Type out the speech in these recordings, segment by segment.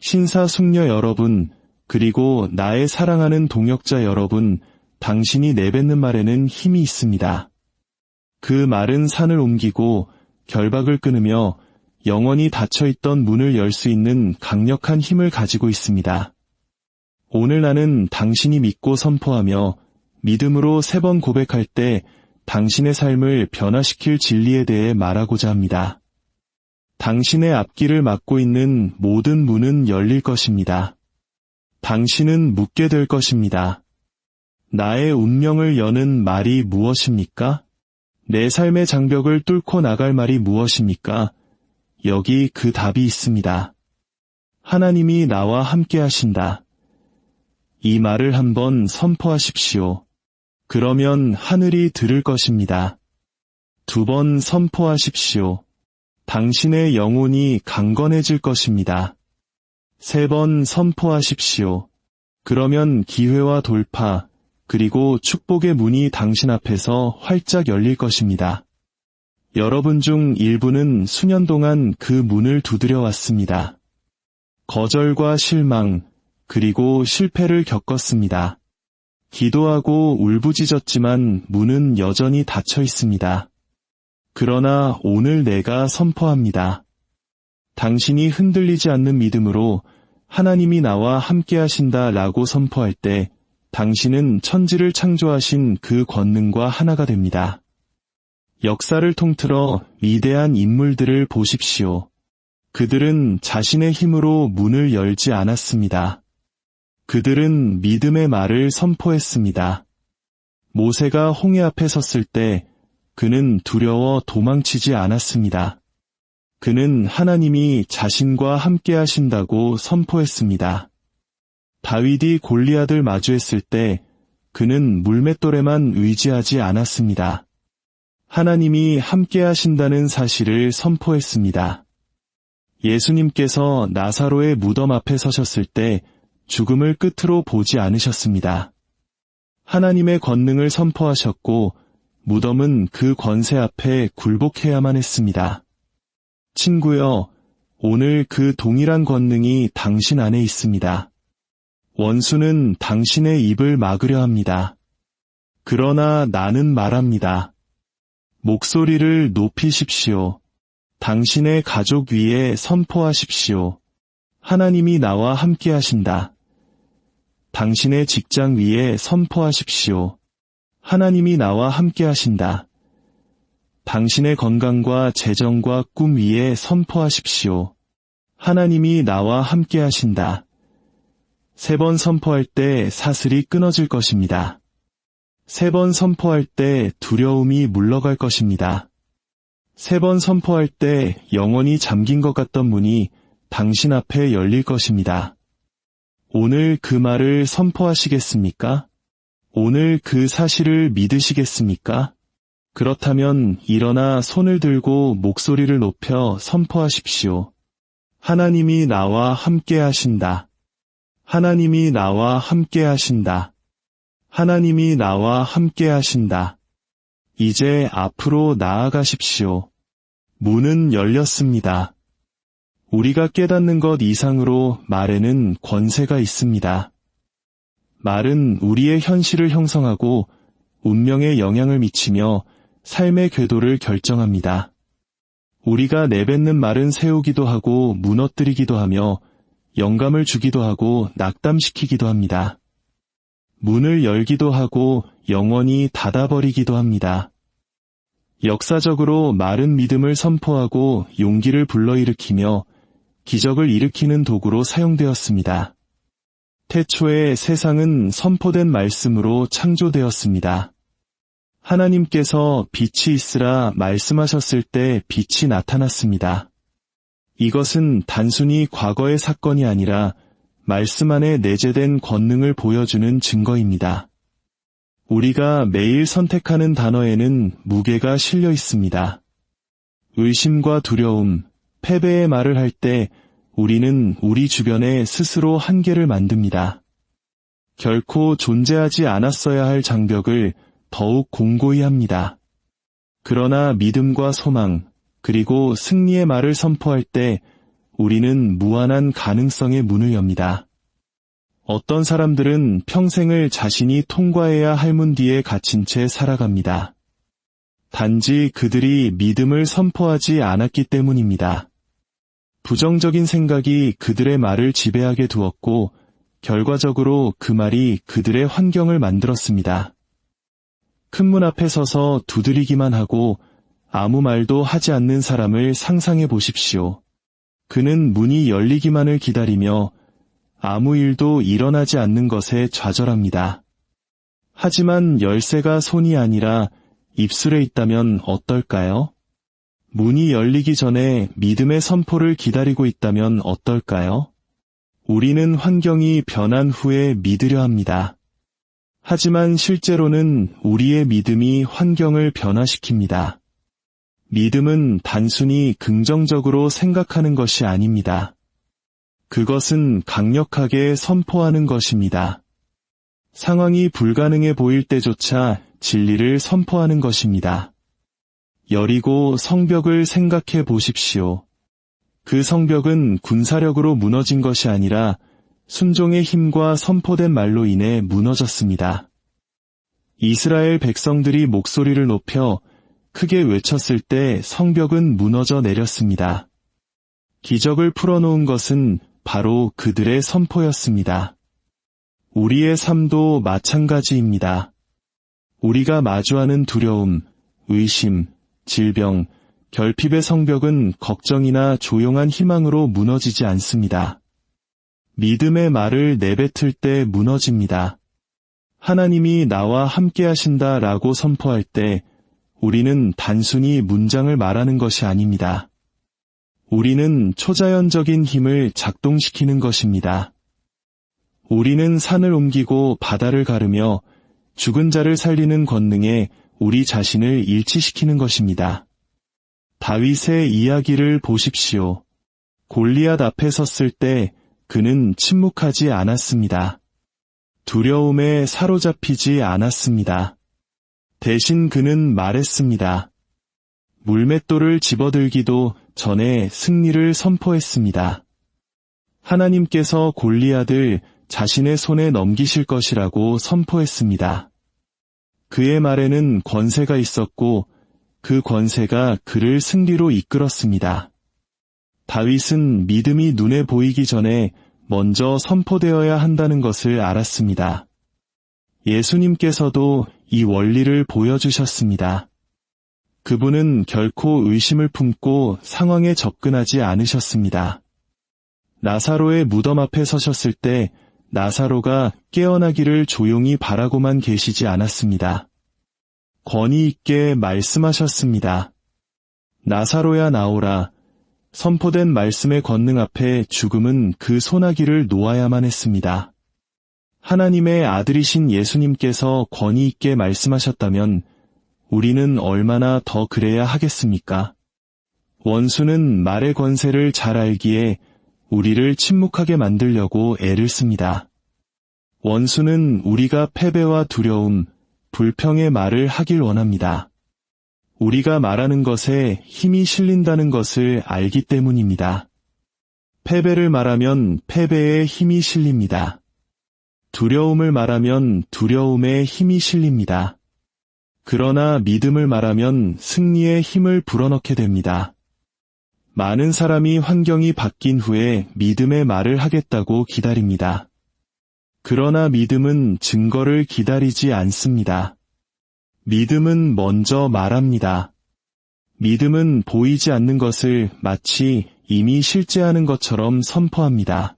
신사숙녀 여러분, 그리고 나의 사랑하는 동역자 여러분, 당신이 내뱉는 말에는 힘이 있습니다. 그 말은 산을 옮기고 결박을 끊으며 영원히 닫혀있던 문을 열 수 있는 강력한 힘을 가지고 있습니다. 오늘 나는 당신이 믿고 선포하며 믿음으로 3번 고백할 때 당신의 삶을 변화시킬 진리에 대해 말하고자 합니다. 당신의 앞길을 막고 있는 모든 문은 열릴 것입니다. 당신은 묻게 될 것입니다. 나의 운명을 여는 말이 무엇입니까? 내 삶의 장벽을 뚫고 나갈 말이 무엇입니까? 여기 그 답이 있습니다. 하나님이 나와 함께 하신다. 이 말을 한번 선포하십시오. 그러면 하늘이 들을 것입니다. 2번 선포하십시오. 당신의 영혼이 강건해질 것입니다. 3번 선포하십시오. 그러면 기회와 돌파, 그리고 축복의 문이 당신 앞에서 활짝 열릴 것입니다. 여러분 중 일부는 수년 동안 그 문을 두드려 왔습니다. 거절과 실망, 그리고 실패를 겪었습니다. 기도하고 울부짖었지만 문은 여전히 닫혀 있습니다. 그러나 오늘 내가 선포합니다. 당신이 흔들리지 않는 믿음으로 하나님이 나와 함께 하신다라고 선포할 때 당신은 천지를 창조하신 그 권능과 하나가 됩니다. 역사를 통틀어 위대한 인물들을 보십시오. 그들은 자신의 힘으로 문을 열지 않았습니다. 그들은 믿음의 말을 선포했습니다. 모세가 홍해 앞에 섰을 때 그는 두려워 도망치지 않았습니다. 그는 하나님이 자신과 함께 하신다고 선포했습니다. 다윗이 골리앗을 마주했을 때 그는 물맷돌에만 의지하지 않았습니다. 하나님이 함께 하신다는 사실을 선포했습니다. 예수님께서 나사로의 무덤 앞에 서셨을 때 죽음을 끝으로 보지 않으셨습니다. 하나님의 권능을 선포하셨고 무덤은 그 권세 앞에 굴복해야만 했습니다. 친구여, 오늘 그 동일한 권능이 당신 안에 있습니다. 원수는 당신의 입을 막으려 합니다. 그러나 나는 말합니다. 목소리를 높이십시오. 당신의 가족 위에 선포하십시오. 하나님이 나와 함께 하신다. 당신의 직장 위에 선포하십시오. 하나님이 나와 함께 하신다. 당신의 건강과 재정과 꿈 위에 선포하십시오. 하나님이 나와 함께 하신다. 3번 선포할 때 사슬이 끊어질 것입니다. 3번 선포할 때 두려움이 물러갈 것입니다. 3번 선포할 때 영원히 잠긴 것 같던 문이 당신 앞에 열릴 것입니다. 오늘 그 말을 선포하시겠습니까? 오늘 그 사실을 믿으시겠습니까? 그렇다면 일어나 손을 들고 목소리를 높여 선포하십시오. 하나님이 나와 함께 하신다. 하나님이 나와 함께 하신다. 하나님이 나와 함께 하신다. 이제 앞으로 나아가십시오. 문은 열렸습니다. 우리가 깨닫는 것 이상으로 말에는 권세가 있습니다. 말은 우리의 현실을 형성하고 운명에 영향을 미치며 삶의 궤도를 결정합니다. 우리가 내뱉는 말은 세우기도 하고 무너뜨리기도 하며 영감을 주기도 하고 낙담시키기도 합니다. 문을 열기도 하고 영원히 닫아버리기도 합니다. 역사적으로 말은 믿음을 선포하고 용기를 불러일으키며 기적을 일으키는 도구로 사용되었습니다. 태초에 세상은 선포된 말씀으로 창조되었습니다. 하나님께서 빛이 있으라 말씀하셨을 때 빛이 나타났습니다. 이것은 단순히 과거의 사건이 아니라 말씀 안에 내재된 권능을 보여주는 증거입니다. 우리가 매일 선택하는 단어에는 무게가 실려 있습니다. 의심과 두려움, 패배의 말을 할 때 우리는 우리 주변에 스스로 한계를 만듭니다. 결코 존재하지 않았어야 할 장벽을 더욱 공고히 합니다. 그러나 믿음과 소망, 그리고 승리의 말을 선포할 때 우리는 무한한 가능성의 문을 엽니다. 어떤 사람들은 평생을 자신이 통과해야 할 문 뒤에 갇힌 채 살아갑니다. 단지 그들이 믿음을 선포하지 않았기 때문입니다. 부정적인 생각이 그들의 말을 지배하게 두었고, 결과적으로 그 말이 그들의 환경을 만들었습니다. 큰 문 앞에 서서 두드리기만 하고 아무 말도 하지 않는 사람을 상상해 보십시오. 그는 문이 열리기만을 기다리며 아무 일도 일어나지 않는 것에 좌절합니다. 하지만 열쇠가 손이 아니라 입술에 있다면 어떨까요? 문이 열리기 전에 믿음의 선포를 기다리고 있다면 어떨까요? 우리는 환경이 변한 후에 믿으려 합니다. 하지만 실제로는 우리의 믿음이 환경을 변화시킵니다. 믿음은 단순히 긍정적으로 생각하는 것이 아닙니다. 그것은 강력하게 선포하는 것입니다. 상황이 불가능해 보일 때조차 진리를 선포하는 것입니다. 여리고 성벽을 생각해 보십시오. 그 성벽은 군사력으로 무너진 것이 아니라 순종의 힘과 선포된 말로 인해 무너졌습니다. 이스라엘 백성들이 목소리를 높여 크게 외쳤을 때 성벽은 무너져 내렸습니다. 기적을 풀어놓은 것은 바로 그들의 선포였습니다. 우리의 삶도 마찬가지입니다. 우리가 마주하는 두려움, 의심, 질병, 결핍의 성벽은 걱정이나 조용한 희망으로 무너지지 않습니다. 믿음의 말을 내뱉을 때 무너집니다. 하나님이 나와 함께 하신다 라고 선포할 때 우리는 단순히 문장을 말하는 것이 아닙니다. 우리는 초자연적인 힘을 작동시키는 것입니다. 우리는 산을 옮기고 바다를 가르며 죽은 자를 살리는 권능에 우리 자신을 일치시키는 것입니다. 다윗의 이야기를 보십시오. 골리앗 앞에 섰을 때 그는 침묵하지 않았습니다. 두려움에 사로잡히지 않았습니다. 대신 그는 말했습니다. 물맷돌을 집어들기도 전에 승리를 선포했습니다. 하나님께서 골리앗을 자신의 손에 넘기실 것이라고 선포했습니다. 그의 말에는 권세가 있었고 그 권세가 그를 승리로 이끌었습니다. 다윗은 믿음이 눈에 보이기 전에 먼저 선포되어야 한다는 것을 알았습니다. 예수님께서도 이 원리를 보여주셨습니다. 그분은 결코 의심을 품고 상황에 접근하지 않으셨습니다. 나사로의 무덤 앞에 서셨을 때 나사로가 깨어나기를 조용히 바라고만 계시지 않았습니다. 권위 있게 말씀하셨습니다. 나사로야 나오라. 선포된 말씀의 권능 앞에 죽음은 그 소나기를 놓아야만 했습니다. 하나님의 아들이신 예수님께서 권위 있게 말씀하셨다면 우리는 얼마나 더 그래야 하겠습니까? 원수는 말의 권세를 잘 알기에 우리를 침묵하게 만들려고 애를 씁니다. 원수는 우리가 패배와 두려움, 불평의 말을 하길 원합니다. 우리가 말하는 것에 힘이 실린다는 것을 알기 때문입니다. 패배를 말하면 패배에 힘이 실립니다. 두려움을 말하면 두려움에 힘이 실립니다. 그러나 믿음을 말하면 승리의 힘을 불어넣게 됩니다. 많은 사람이 환경이 바뀐 후에 믿음의 말을 하겠다고 기다립니다. 그러나 믿음은 증거를 기다리지 않습니다. 믿음은 먼저 말합니다. 믿음은 보이지 않는 것을 마치 이미 실제하는 것처럼 선포합니다.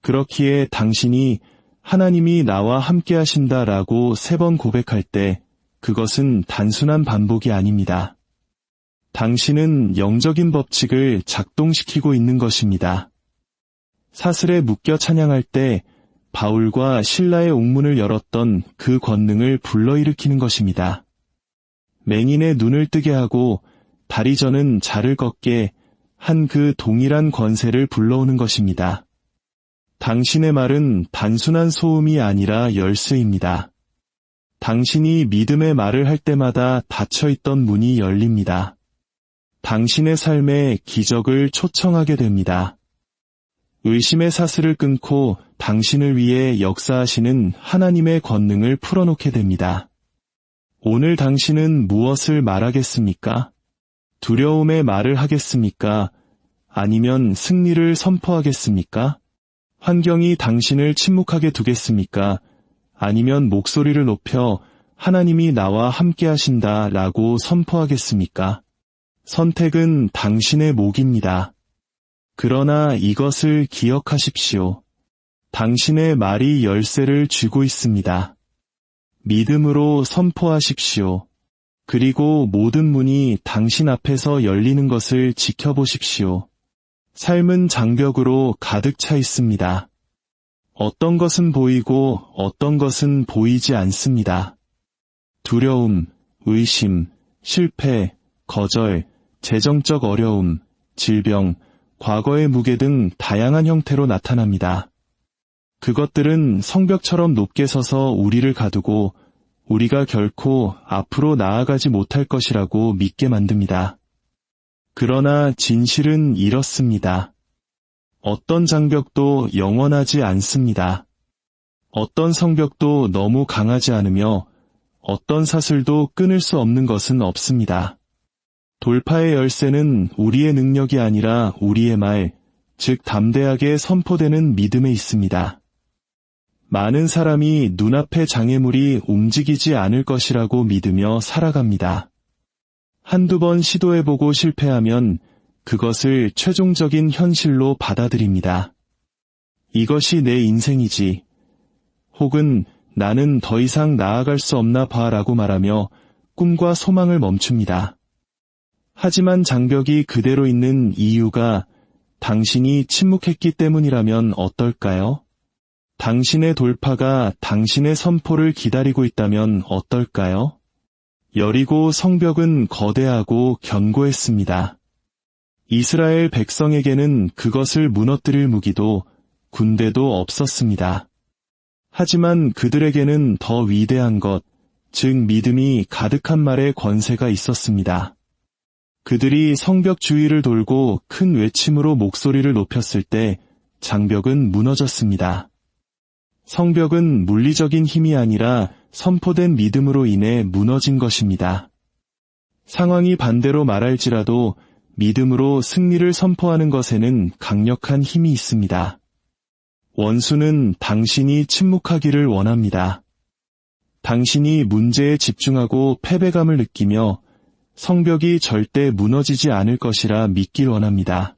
그렇기에 당신이 하나님이 나와 함께 하신다라고 3번 고백할 때 그것은 단순한 반복이 아닙니다. 당신은 영적인 법칙을 작동시키고 있는 것입니다. 사슬에 묶여 찬양할 때 바울과 실라의 옥문을 열었던 그 권능을 불러일으키는 것입니다. 맹인의 눈을 뜨게 하고 다리 저는 자를 걷게 한 그 동일한 권세를 불러오는 것입니다. 당신의 말은 단순한 소음이 아니라 열쇠입니다. 당신이 믿음의 말을 할 때마다 닫혀있던 문이 열립니다. 당신의 삶에 기적을 초청하게 됩니다. 의심의 사슬을 끊고 당신을 위해 역사하시는 하나님의 권능을 풀어놓게 됩니다. 오늘 당신은 무엇을 말하겠습니까? 두려움의 말을 하겠습니까? 아니면 승리를 선포하겠습니까? 환경이 당신을 침묵하게 두겠습니까? 아니면 목소리를 높여 하나님이 나와 함께 하신다 라고 선포하겠습니까? 선택은 당신의 몫입니다. 그러나 이것을 기억하십시오. 당신의 말이 열쇠를 쥐고 있습니다. 믿음으로 선포하십시오. 그리고 모든 문이 당신 앞에서 열리는 것을 지켜보십시오. 삶은 장벽으로 가득 차 있습니다. 어떤 것은 보이고 어떤 것은 보이지 않습니다. 두려움, 의심, 실패, 거절, 재정적 어려움, 질병, 과거의 무게 등 다양한 형태로 나타납니다. 그것들은 성벽처럼 높게 서서 우리를 가두고 우리가 결코 앞으로 나아가지 못할 것이라고 믿게 만듭니다. 그러나 진실은 이렇습니다. 어떤 장벽도 영원하지 않습니다. 어떤 성벽도 너무 강하지 않으며 어떤 사슬도 끊을 수 없는 것은 없습니다. 돌파의 열쇠는 우리의 능력이 아니라 우리의 말, 즉 담대하게 선포되는 믿음에 있습니다. 많은 사람이 눈앞의 장애물이 움직이지 않을 것이라고 믿으며 살아갑니다. 한두 번 시도해보고 실패하면 그것을 최종적인 현실로 받아들입니다. 이것이 내 인생이지. 혹은 나는 더 이상 나아갈 수 없나 봐라고 말하며 꿈과 소망을 멈춥니다. 하지만 장벽이 그대로 있는 이유가 당신이 침묵했기 때문이라면 어떨까요? 당신의 돌파가 당신의 선포를 기다리고 있다면 어떨까요? 여리고 성벽은 거대하고 견고했습니다. 이스라엘 백성에게는 그것을 무너뜨릴 무기도 군대도 없었습니다. 하지만 그들에게는 더 위대한 것, 즉 믿음이 가득한 말의 권세가 있었습니다. 그들이 성벽 주위를 돌고 큰 외침으로 목소리를 높였을 때 장벽은 무너졌습니다. 성벽은 물리적인 힘이 아니라 선포된 믿음으로 인해 무너진 것입니다. 상황이 반대로 말할지라도 믿음으로 승리를 선포하는 것에는 강력한 힘이 있습니다. 원수는 당신이 침묵하기를 원합니다. 당신이 문제에 집중하고 패배감을 느끼며 성벽이 절대 무너지지 않을 것이라 믿길 원합니다.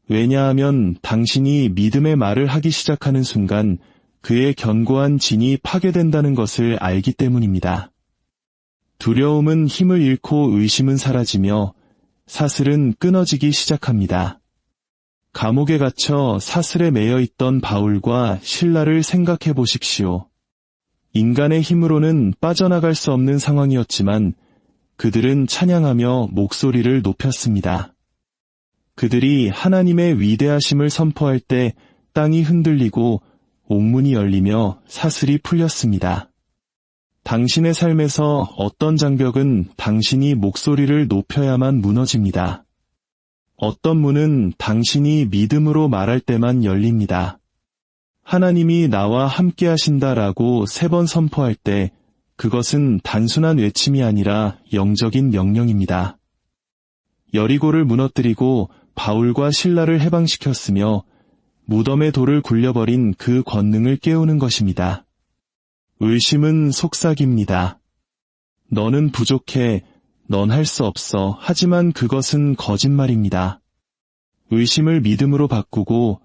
왜냐하면 당신이 믿음의 말을 하기 시작하는 순간 그의 견고한 진이 파괴된다는 것을 알기 때문입니다. 두려움은 힘을 잃고 의심은 사라지며 사슬은 끊어지기 시작합니다. 감옥에 갇혀 사슬에 매여 있던 바울과 실라를 생각해 보십시오. 인간의 힘으로는 빠져나갈 수 없는 상황이었지만 그들은 찬양하며 목소리를 높였습니다. 그들이 하나님의 위대하심을 선포할 때 땅이 흔들리고 옥문이 열리며 사슬이 풀렸습니다. 당신의 삶에서 어떤 장벽은 당신이 목소리를 높여야만 무너집니다. 어떤 문은 당신이 믿음으로 말할 때만 열립니다. 하나님이 나와 함께 하신다라고 3번 선포할 때 그것은 단순한 외침이 아니라 영적인 명령입니다. 여리고를 무너뜨리고 바울과 실라를 해방시켰으며 무덤의 돌을 굴려버린 그 권능을 깨우는 것입니다. 의심은 속삭입니다. 너는 부족해, 넌 할 수 없어. 하지만 그것은 거짓말입니다. 의심을 믿음으로 바꾸고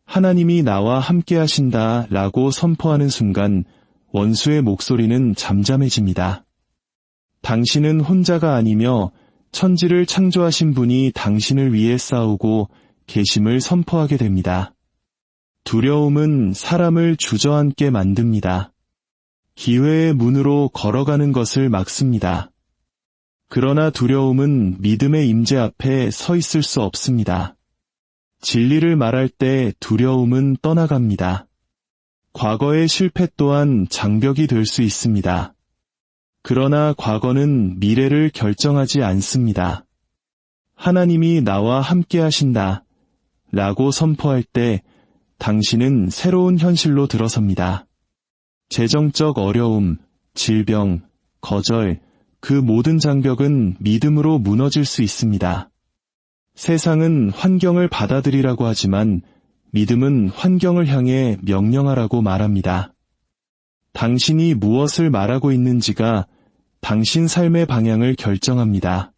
하나님이 나와 함께 하신다 라고 선포하는 순간 원수의 목소리는 잠잠해집니다. 당신은 혼자가 아니며 천지를 창조하신 분이 당신을 위해 싸우고 계심을 선포하게 됩니다. 두려움은 사람을 주저앉게 만듭니다. 기회의 문으로 걸어가는 것을 막습니다. 그러나 두려움은 믿음의 임재 앞에 서 있을 수 없습니다. 진리를 말할 때 두려움은 떠나갑니다. 과거의 실패 또한 장벽이 될 수 있습니다. 그러나 과거는 미래를 결정하지 않습니다. 하나님이 나와 함께 하신다 라고 선포할 때 당신은 새로운 현실로 들어섭니다. 재정적 어려움, 질병, 거절, 그 모든 장벽은 믿음으로 무너질 수 있습니다. 세상은 환경을 받아들이라고 하지만 믿음은 환경을 향해 명령하라고 말합니다. 당신이 무엇을 말하고 있는지가 당신 삶의 방향을 결정합니다.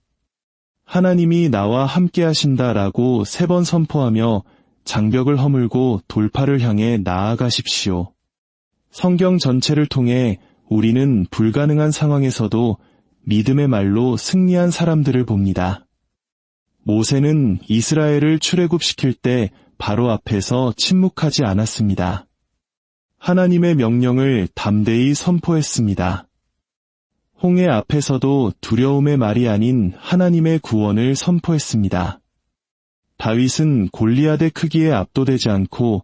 하나님이 나와 함께 하신다라고 3번 선포하며 장벽을 허물고 돌파를 향해 나아가십시오. 성경 전체를 통해 우리는 불가능한 상황에서도 믿음의 말로 승리한 사람들을 봅니다. 모세는 이스라엘을 출애굽시킬 때 바로 앞에서 침묵하지 않았습니다. 하나님의 명령을 담대히 선포했습니다. 홍해 앞에서도 두려움의 말이 아닌 하나님의 구원을 선포했습니다. 다윗은 골리앗의 크기에 압도되지 않고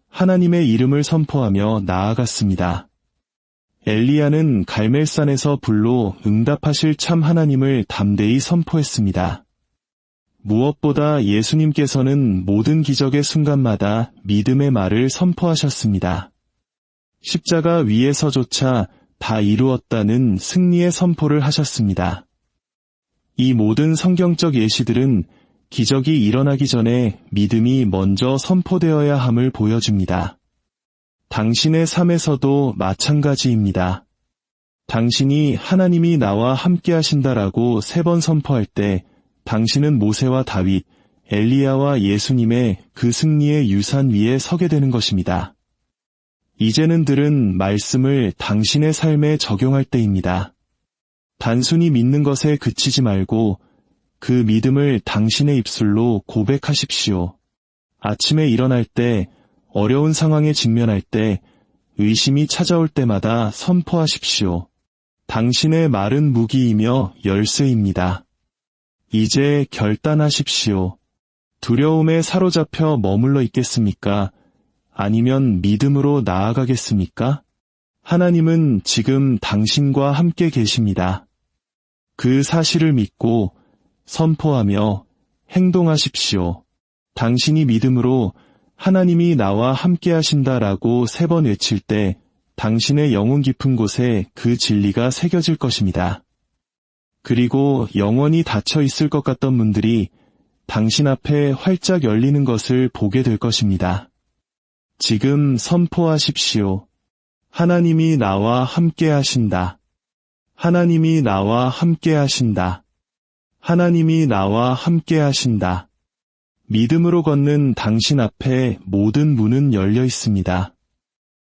하나님의 이름을 선포하며 나아갔습니다. 엘리야는 갈멜산에서 불로 응답하실 참 하나님을 담대히 선포했습니다. 무엇보다 예수님께서는 모든 기적의 순간마다 믿음의 말을 선포하셨습니다. 십자가 위에서조차 다 이루었다는 승리의 선포를 하셨습니다. 이 모든 성경적 예시들은 기적이 일어나기 전에 믿음이 먼저 선포되어야 함을 보여줍니다. 당신의 삶에서도 마찬가지입니다. 당신이 하나님이 나와 함께 하신다라고 3번 선포할 때 당신은 모세와 다윗, 엘리야와 예수님의 그 승리의 유산 위에 서게 되는 것입니다. 이제는 들은 말씀을 당신의 삶에 적용할 때입니다. 단순히 믿는 것에 그치지 말고 그 믿음을 당신의 입술로 고백하십시오. 아침에 일어날 때, 어려운 상황에 직면할 때, 의심이 찾아올 때마다 선포하십시오. 당신의 말은 무기이며 열쇠입니다. 이제 결단하십시오. 두려움에 사로잡혀 머물러 있겠습니까? 아니면 믿음으로 나아가겠습니까? 하나님은 지금 당신과 함께 계십니다. 그 사실을 믿고 선포하며 행동하십시오. 당신이 믿음으로 하나님이 나와 함께 하신다라고 3번 외칠 때 당신의 영혼 깊은 곳에 그 진리가 새겨질 것입니다. 그리고 영원히 닫혀 있을 것 같던 문들이 당신 앞에 활짝 열리는 것을 보게 될 것입니다. 지금 선포하십시오. 하나님이 나와 함께 하신다. 하나님이 나와 함께 하신다. 하나님이 나와 함께 하신다. 믿음으로 걷는 당신 앞에 모든 문은 열려 있습니다.